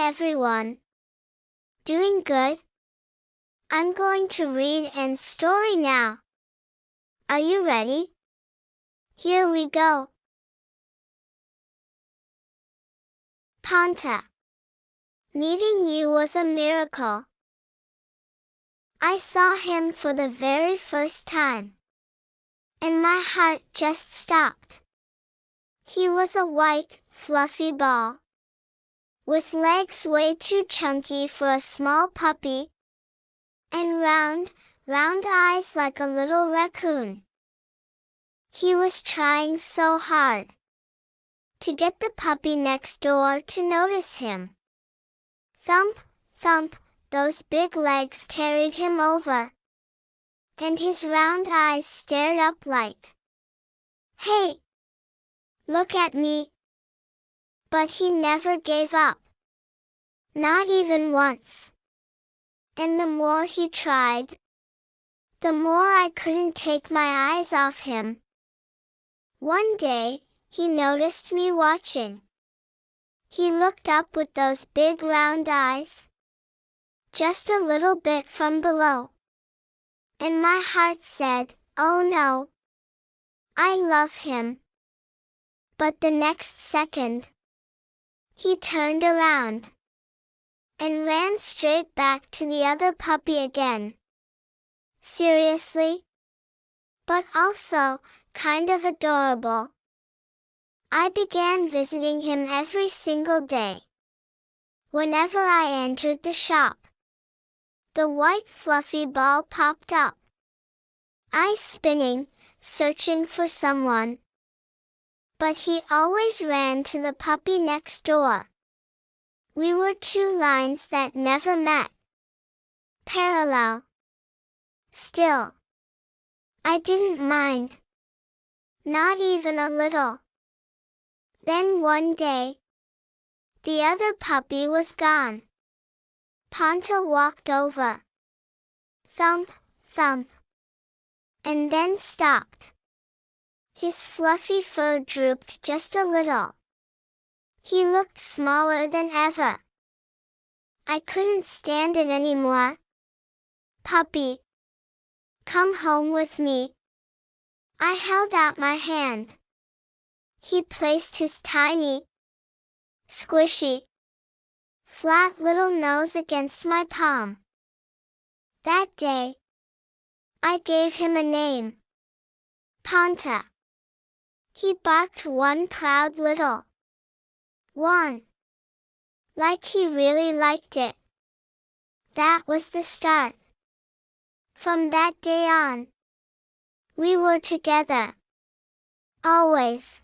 everyone. Doing good? I'm going to read Ann's story now. Are you ready? Here we go. Panta. Meeting you was a miracle. I saw him for the very first time, and my heart just stopped. He was a white, fluffy ball, with legs way too chunky for a small puppy, and round eyes like a little raccoon. He was trying so hard to get the puppy next door to notice him. Thump, thump, those big legs carried him over, and his round eyes stared up like, "Hey, look at me." But he never gave up. Not even once. And the more he tried, the more I couldn't take my eyes off him. One day, he noticed me watching. He looked up with those big round eyes, just a little bit from below. And my heart said, "Oh no, I love him." But the next second, he turned around and ran straight back to the other puppy again. Seriously? But also, kind of adorable. I began visiting him every single day. Whenever I entered the shop, the white fluffy ball popped up. Eyes spinning, searching for someone. But he always ran to the puppy next door. We were two lines that never met. Parallel. Still, I didn't mind. Not even a little. Then one day, the other puppy was gone. Panta walked over. Thump, thump. And then stopped. His fluffy fur drooped just a little. He looked smaller than ever. I couldn't stand it anymore. "Puppy, come home with me." I held out my hand. He placed his tiny, squishy, flat little nose against my palm. That day, I gave him a name. Panta. He barked one proud little one, like he really liked it. That was the start. From that day on, we were together. Always.